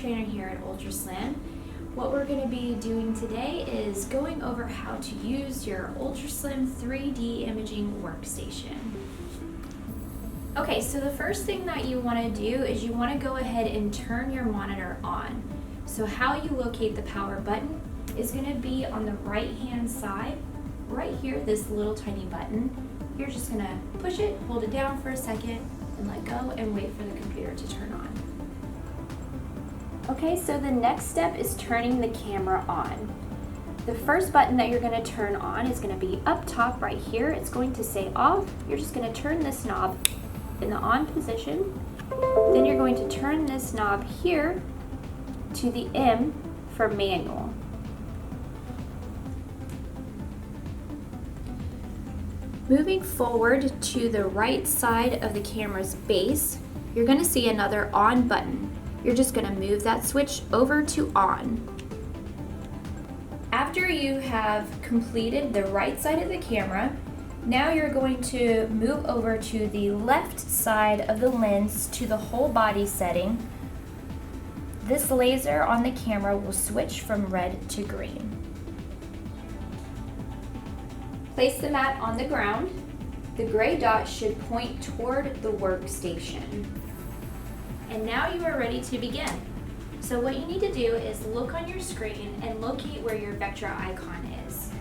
trainer here at UltraSlim. What we're going to be doing today is going over how to use your UltraSlim 3D Imaging Workstation. Okay, so the first thing that you want to do is you want to go ahead and turn your monitor on. So how you locate the power button is going to be on the right hand side, right here, this little tiny button. You're just going to push it, hold it down for a second, and let go and wait for the computer to turn on. Okay, so the next step is turning the camera on. The first button that you're going to turn on is going to be up top right here. It's going to say off. You're just going to turn this knob in the on position. Then you're going to turn this knob here to the M for manual. Moving forward to the right side of the camera's base, you're going to see another on button. You're just going to move that switch over to on. After you have completed the right side of the camera, now you're going to move over to the left side of the lens to the whole body setting. This laser on the camera will switch from red to green. Place the mat on the ground. The gray dot should point toward the workstation. And now you are ready to begin. So what you need to do is look on your screen and locate where your Vectra icon is.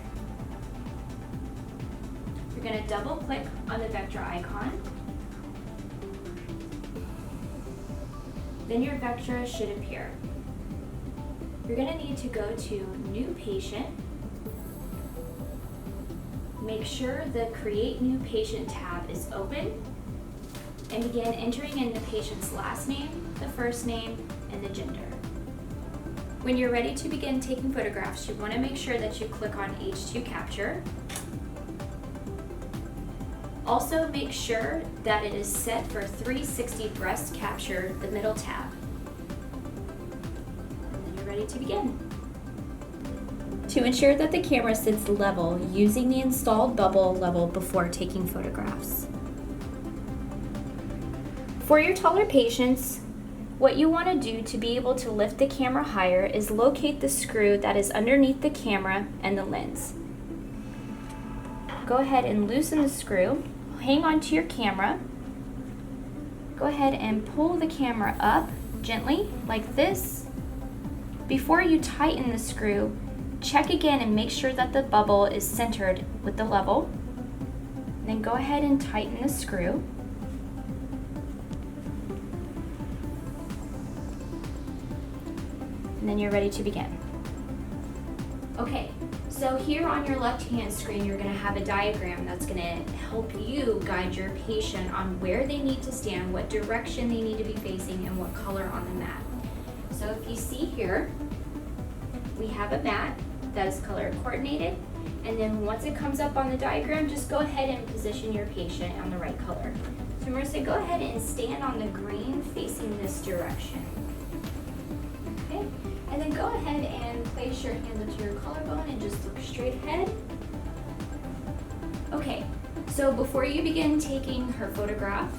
You're going to double click on the Vectra icon. Then your Vectra should appear. You're going to need to go to New Patient. Make sure the Create New Patient tab is open and begin entering in the patient's last name, the first name, and the gender. When you're ready to begin taking photographs, you want to make sure that you click on H2 Capture. Also make sure that it is set for 360 breast capture, the middle tab. And then you're ready to begin. To ensure that the camera sits level, using the installed bubble level before taking photographs. For your taller patients, what you want to do to be able to lift the camera higher is locate the screw that is underneath the camera and the lens. Go ahead and loosen the screw, hang on to your camera, go ahead and pull the camera up gently like this. Before you tighten the screw, check again and make sure that the bubble is centered with the level. Then go ahead and tighten the screw. And then you're ready to begin. Okay, so here on your left-hand screen, you're going to have a diagram that's going to help you guide your patient on where they need to stand, what direction they need to be facing, and what color on the mat. So if you see here, we have a mat that is color coordinated, and then once it comes up on the diagram, just go ahead and position your patient on the right color. So Marissa, go ahead and stand on the green facing this direction. Okay, and then go ahead and place your hands up to your collarbone and just look straight ahead. Okay, so before you begin taking her photograph,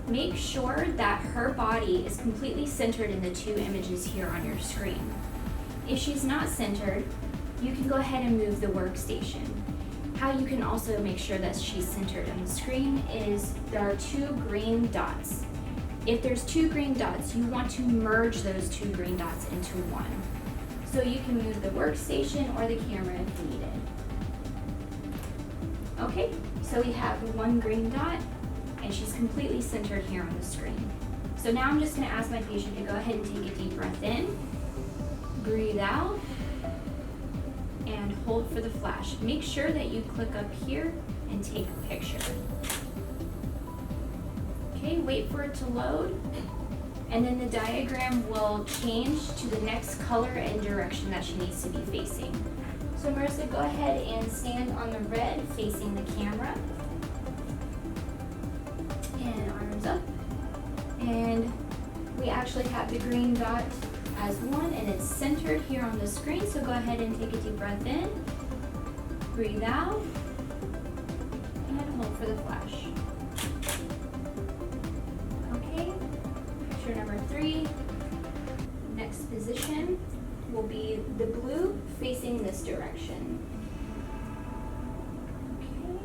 make sure that her body is completely centered in the two images here on your screen. If she's not centered, you can go ahead and move the workstation. How you can also make sure that she's centered on the screen is there are two green dots. If there's two green dots, you want to merge those two green dots into one. So you can move the workstation or the camera if needed. Okay, so we have one green dot and she's completely centered here on the screen. So now I'm just going to ask my patient to go ahead and take a deep breath in, breathe out, and hold for the flash. Make sure that you click up here and take a picture. Okay, wait for it to load, and then the diagram will change to the next color and direction that she needs to be facing. So Marissa, go ahead and stand on the red facing the camera, and arms up, and we actually have the green dot as one, and it's centered here on the screen, so go ahead and take a deep breath in, breathe out, and hold for the flash. Okay, picture number 3. next position will be the blue facing this direction. Okay,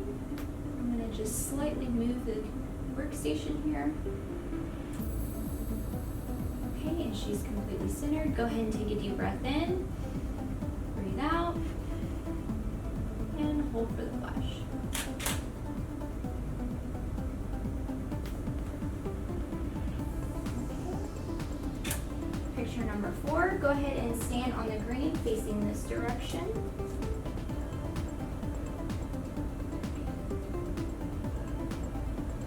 I'm going to just slightly move the workstation here. Okay, and she's completely centered. Go ahead and take a deep breath in, breathe out, and hold for the flash. Picture number 4, go ahead and stand on the green facing this direction.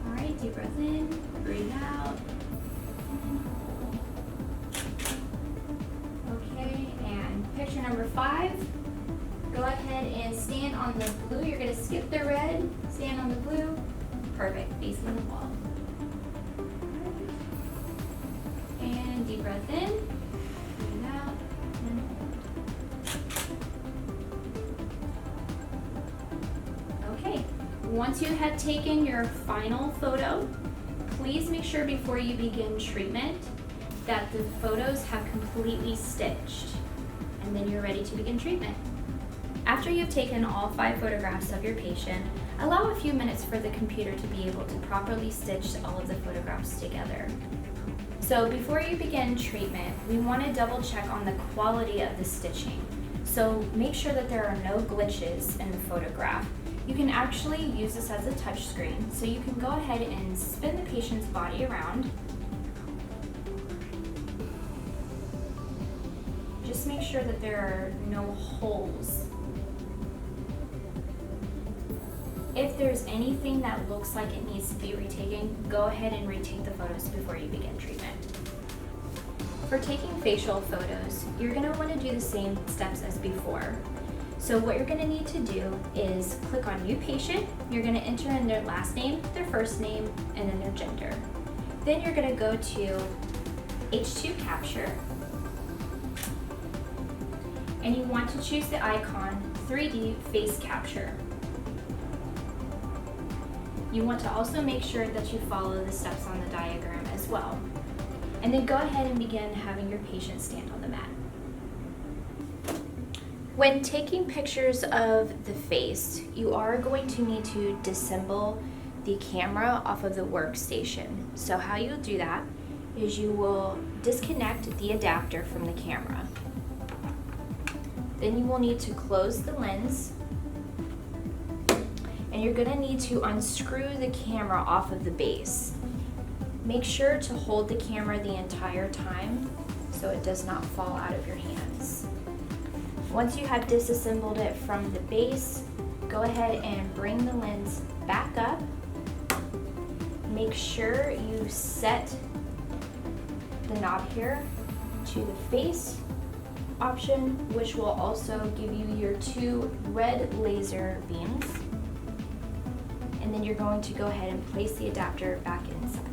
All right, deep breath in, breathe out. Okay, and picture number 5, go ahead and stand on the blue. You're gonna skip the red, stand on the blue. Perfect, facing the wall. And deep breath in, breathe out, and hold. Okay, once you have taken your final photo, please make sure before you begin treatment that the photos have completely stitched, and then you're ready to begin treatment. After you've taken all 5 photographs of your patient, allow a few minutes for the computer to be able to properly stitch all of the photographs together. So before you begin treatment, we want to double check on the quality of the stitching. So make sure that there are no glitches in the photograph. You can actually use this as a touch screen, so you can go ahead and spin the patient's body around. Just make sure that there are no holes. If there's anything that looks like it needs to be retaken, go ahead and retake the photos before you begin treatment. For taking facial photos, you're going to want to do the same steps as before. So what you're going to need to do is click on New Patient. You're going to enter in their last name, their first name, and then their gender. Then you're going to go to H2 Capture, and you want to choose the icon 3D Face Capture. You want to also make sure that you follow the steps on the diagram as well. And then go ahead and begin having your patient stand on the mat. When taking pictures of the face, you are going to need to disassemble the camera off of the workstation. So how you'll do that is you will disconnect the adapter from the camera. Then you will need to close the lens, and you're gonna need to unscrew the camera off of the base. Make sure to hold the camera the entire time so it does not fall out of your hands. Once you have disassembled it from the base, go ahead and bring the lens back up. Make sure you set the knob here to the face option, which will also give you your 2 red laser beams. And then you're going to go ahead and place the adapter back inside.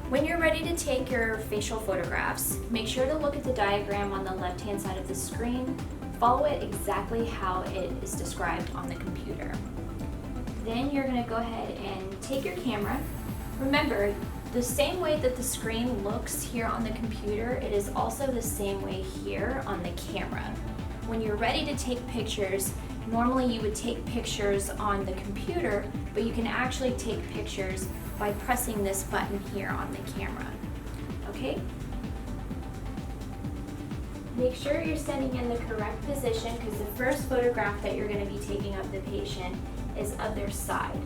When you're ready to take your facial photographs, make sure to look at the diagram on the left-hand side of the screen. Follow it exactly how it is described on the computer. Then you're going to go ahead and take your camera. Remember, the same way that the screen looks here on the computer, it is also the same way here on the camera. When you're ready to take pictures, normally you would take pictures on the computer, but you can actually take pictures by pressing this button here on the camera. Okay? Make sure you're standing in the correct position, because the first photograph that you're going to be taking of the patient is of their side.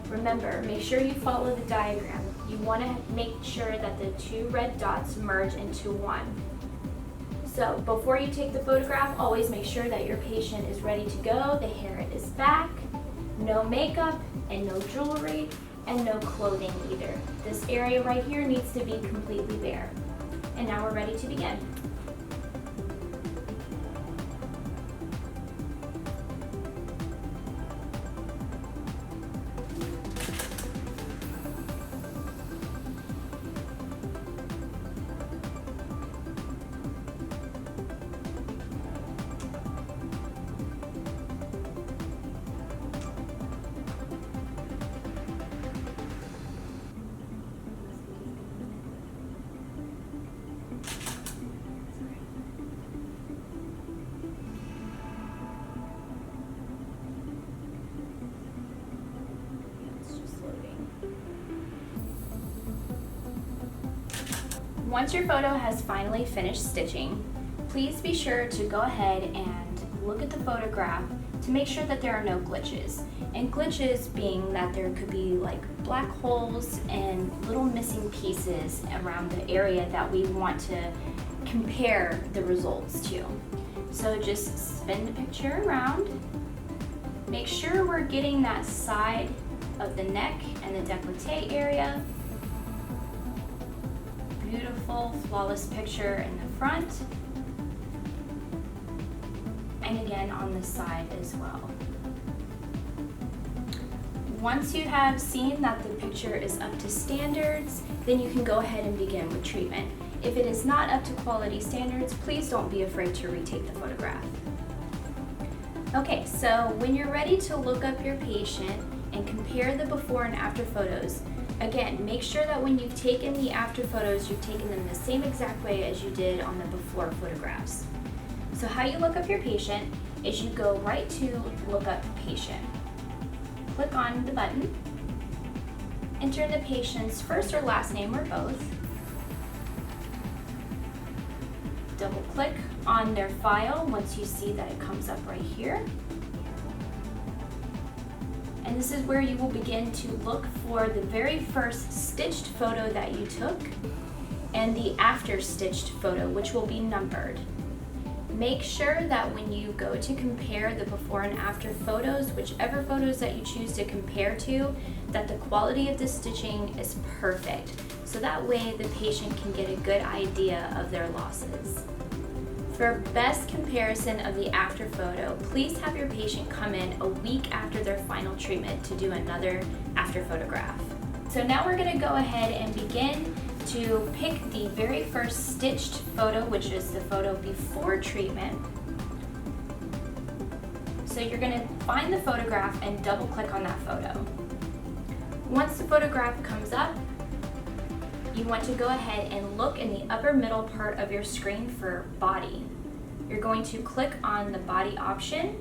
Remember, make sure you follow the diagram. You want to make sure that the 2 red dots merge into one. So before you take the photograph, always make sure that your patient is ready to go. The hair is back, no makeup and no jewelry, and no clothing either. This area right here needs to be completely bare. And now we're ready to begin. Once your photo has finally finished stitching, please be sure to go ahead and look at the photograph to make sure that there are no glitches. And glitches being that there could be like black holes and little missing pieces around the area that we want to compare the results to. So just spin the picture around. Make sure we're getting that side of the neck and the décolleté area. Beautiful, flawless picture in the front. And again on the side as well. Once you have seen that the picture is up to standards, then you can go ahead and begin with treatment. If it is not up to quality standards, please don't be afraid to retake the photograph. Okay, so when you're ready to look up your patient and compare the before and after photos, again, make sure that when you've taken the after photos, you've taken them the same exact way as you did on the before photographs. So how you look up your patient is you go right to look up patient. Click on the button, enter the patient's first or last name or both, double click on their file once you see that it comes up right here. And this is where you will begin to look for the very first stitched photo that you took and the after stitched photo, which will be numbered. Make sure that when you go to compare the before and after photos, whichever photos that you choose to compare to, that the quality of the stitching is perfect. So that way the patient can get a good idea of their losses. For best comparison of the after photo, please have your patient come in a week after their final treatment to do another after photograph. So now we're going to go ahead and begin to pick the very first stitched photo, which is the photo before treatment. So you're going to find the photograph and double click on that photo. Once the photograph comes up, you want to go ahead and look in the upper middle part of your screen for body. You're going to click on the body option,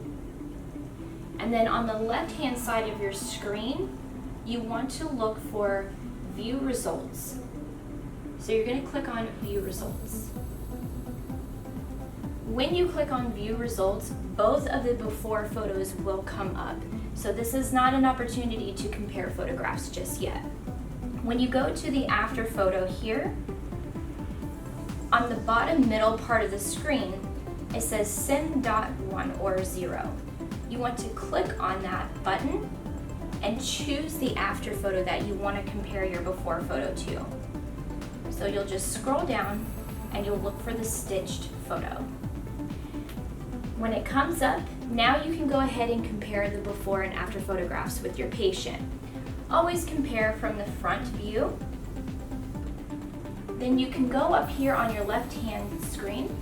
and then on the left hand side of your screen, you want to look for view results. So you're going to click on view results. When you click on view results, both of the before photos will come up. So this is not an opportunity to compare photographs just yet. When you go to the after photo here, on the bottom middle part of the screen, it says sim.1 or 0. You want to click on that button and choose the after photo that you want to compare your before photo to. So you'll just scroll down and you'll look for the stitched photo. When it comes up, now you can go ahead and compare the before and after photographs with your patient. Always compare from the front view. Then you can go up here on your left-hand screen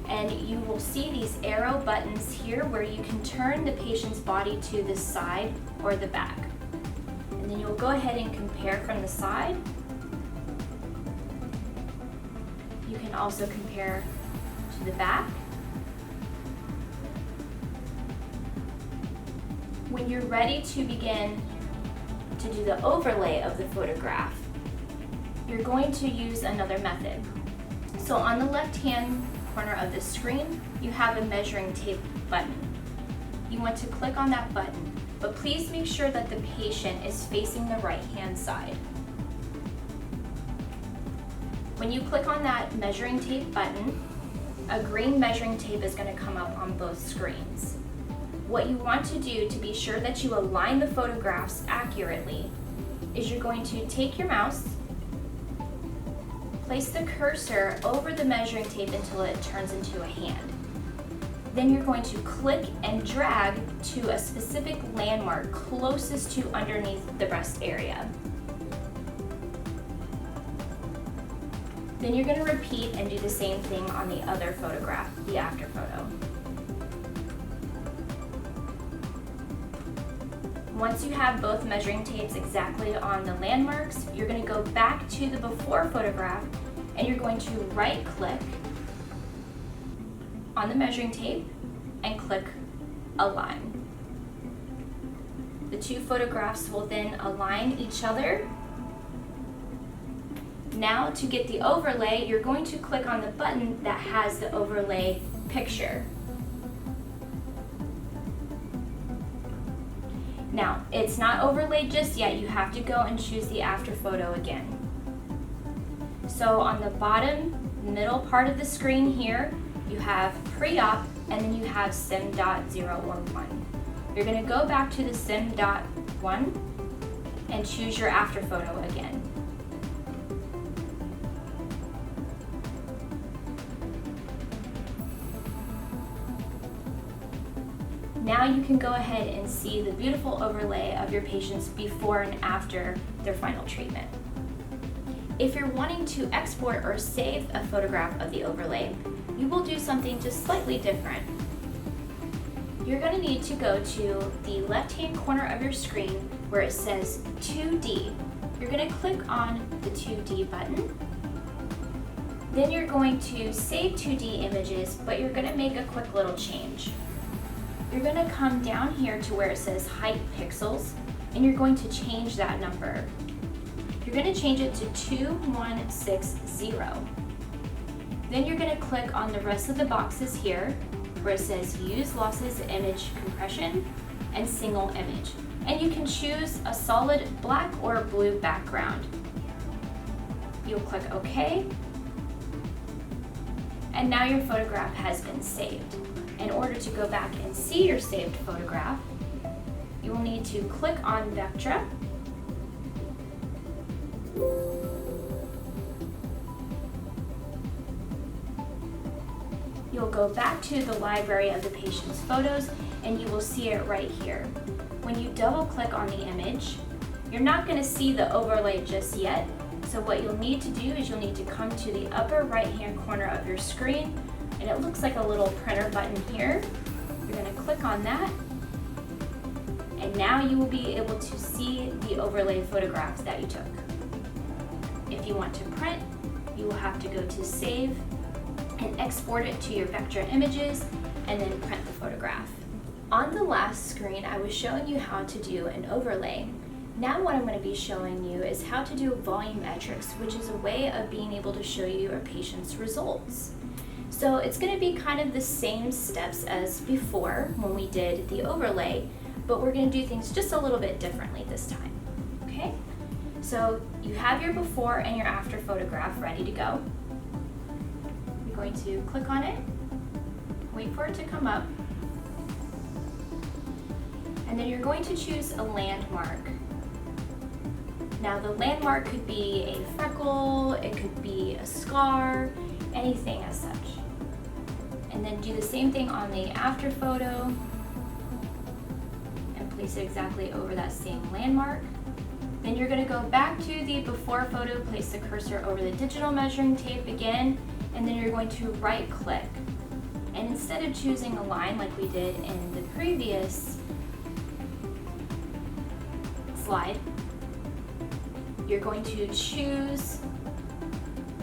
and you will see these arrow buttons here where you can turn the patient's body to the side or the back. And then you'll go ahead and compare from the side. You can also compare to the back. When you're ready to begin to do the overlay of the photograph, you're going to use another method. So on the left-hand corner of the screen, you have a measuring tape button. You want to click on that button, but please make sure that the patient is facing the right-hand side. When you click on that measuring tape button, a green measuring tape is going to come up on both screens. What you want to do to be sure that you align the photographs accurately is you're going to take your mouse, place the cursor over the measuring tape until it turns into a hand. Then you're going to click and drag to a specific landmark closest to underneath the breast area. Then you're going to repeat and do the same thing on the other photograph, the after photo. Once you have both measuring tapes exactly on the landmarks, you're going to go back to the before photograph and you're going to right click on the measuring tape and click Align. The two photographs will then align each other. Now to get the overlay, you're going to click on the button that has the overlay picture. Now, it's not overlaid just yet. You have to go and choose the after photo again. So on the bottom middle part of the screen here, you have pre-op and then you have sim.0 or 1. You're going to go back to the sim.1 and choose your after photo again. Now you can go ahead and see the beautiful overlay of your patients before and after their final treatment. If you're wanting to export or save a photograph of the overlay, you will do something just slightly different. You're going to need to go to the left-hand corner of your screen where it says 2D. You're going to click on the 2D button. Then you're going to save 2D images, but you're going to make a quick little change. You're going to come down here to where it says height pixels, and you're going to change that number. You're going to change it to 2160. Then you're going to click on the rest of the boxes here where it says use lossless image compression and single image. And you can choose a solid black or blue background. You'll click OK. And now your photograph has been saved. In order to go back and see your saved photograph, you will need to click on Vectra. You'll go back to the library of the patient's photos and you will see it right here. When you double click on the image, you're not going to see the overlay just yet. So what you'll need to do is you'll need to come to the upper right hand corner of your screen, and it looks like a little printer button here. You're going to click on that, and now you will be able to see the overlay photographs that you took. If you want to print, you will have to go to Save and export it to your Vectra images and then print the photograph. On the last screen, I was showing you how to do an overlay. Now what I'm going to be showing you is how to do volumetrics, which is a way of being able to show you your patient's results. So it's going to be kind of the same steps as before when we did the overlay, but we're going to do things just a little bit differently this time. Okay? So you have your before and your after photograph ready to go. You're going to click on it, wait for it to come up, and then you're going to choose a landmark. Now the landmark could be a freckle, it could be a scar, anything as such. And then do the same thing on the after photo and place it exactly over that same landmark. Then you're going to go back to the before photo, place the cursor over the digital measuring tape again, and then you're going to right click. And instead of choosing a line like we did in the previous slide, you're going to choose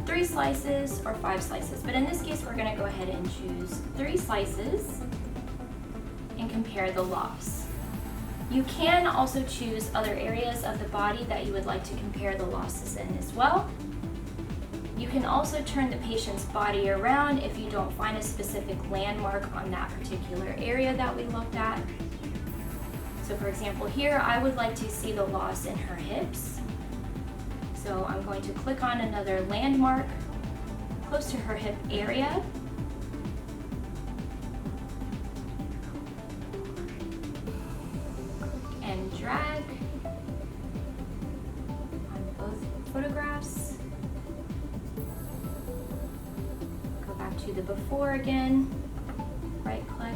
3 slices or 5 slices. But in this case, we're going to go ahead and choose 3 slices and compare the loss. You can also choose other areas of the body that you would like to compare the losses in as well. You can also turn the patient's body around if you don't find a specific landmark on that particular area that we looked at. So for example here, I would like to see the loss in her hips. So I'm going to click on another landmark close to her hip area. And drag on both photographs. Go back to the before again, right click.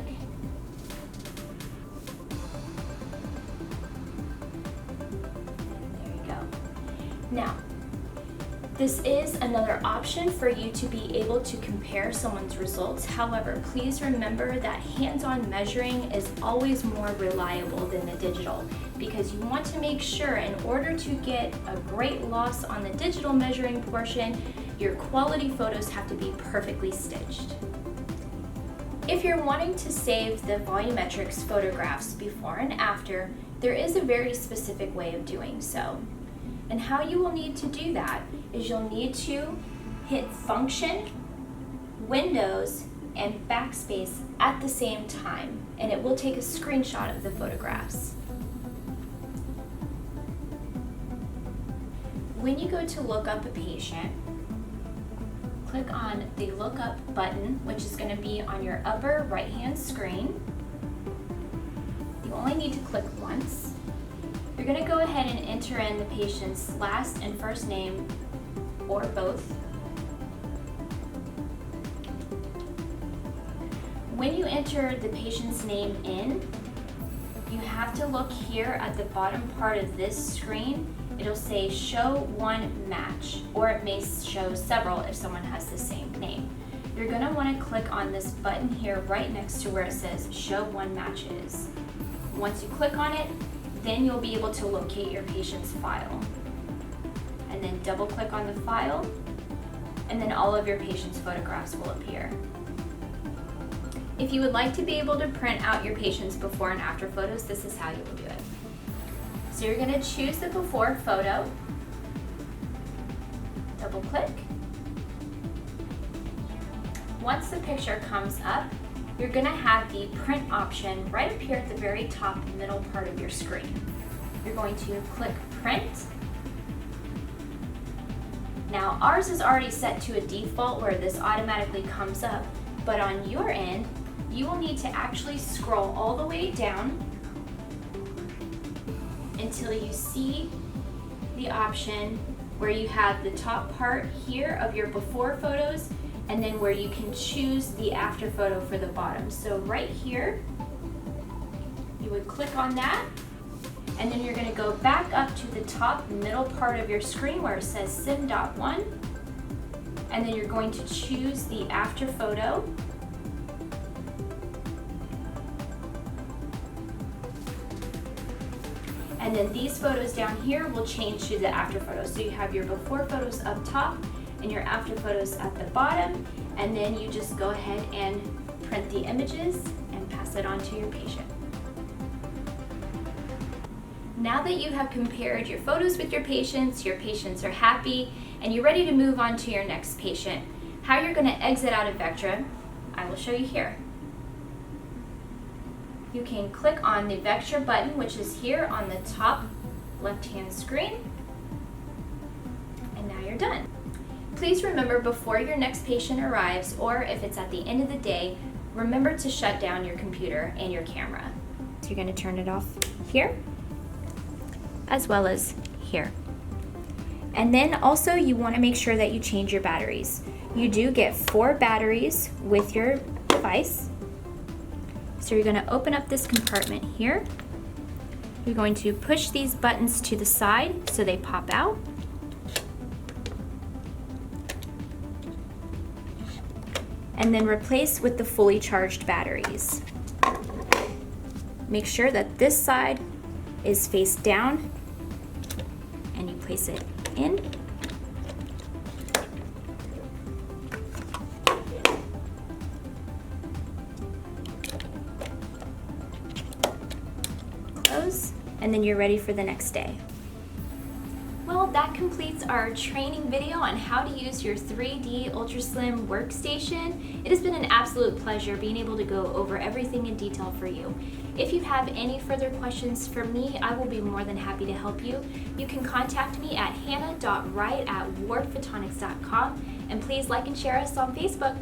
Now, this is another option for you to be able to compare someone's results. However, please remember that hands-on measuring is always more reliable than the digital, because you want to make sure in order to get a great loss on the digital measuring portion, your quality photos have to be perfectly stitched. If you're wanting to save the volumetrics photographs before and after, there is a very specific way of doing so. And how you will need to do that is you'll need to hit Function, Windows, and Backspace at the same time, and it will take a screenshot of the photographs. When you go to look up a patient, click on the Look Up button, which is going to be on your upper right-hand screen. You only need to click once. You're going to go ahead and enter in the patient's last and first name, or both. When you enter the patient's name in, you have to look here at the bottom part of this screen. It'll say show one match, or it may show several if someone has the same name. You're going to want to click on this button here right next to where it says show one matches. Once you click on it, then you'll be able to locate your patient's file. And then double click on the file, and then all of your patient's photographs will appear. If you would like to be able to print out your patient's before and after photos, this is how you will do it. So you're going to choose the before photo, double click. Once the picture comes up, you're going to have the print option right up here at the very top middle part of your screen. You're going to click print. Now ours is already set to a default where this automatically comes up, but on your end, you will need to actually scroll all the way down until you see the option where you have the top part here of your before photos, and then where you can choose the after photo for the bottom. So right here, you would click on that, and then you're going to go back up to the top middle part of your screen where it says sim.1, and then you're going to choose the after photo. And then these photos down here will change to the after photos. So you have your before photos up top and your after photos at the bottom, and then you just go ahead and print the images and pass it on to your patient. Now that you have compared your photos with your patients are happy, and you're ready to move on to your next patient, how you're going to exit out of Vectra, I will show you here. You can click on the Vectra button, which is here on the top left-hand screen, and now you're done. Please remember, before your next patient arrives, or if it's at the end of the day, remember to shut down your computer and your camera. So you're going to turn it off here, as well as here. And then also you want to make sure that you change your batteries. You do get 4 batteries with your device. So you're going to open up this compartment here. You're going to push these buttons to the side so they pop out. And then replace with the fully charged batteries. Make sure that this side is face down, and you place it in. Close, and then you're ready for the next day. Well, that completes our training video on how to use your 3D UltraSlim workstation. It has been an absolute pleasure being able to go over everything in detail for you. If you have any further questions for me, I will be more than happy to help you. You can contact me at hannah.wright@wardphotonics.com, and please like and share us on Facebook.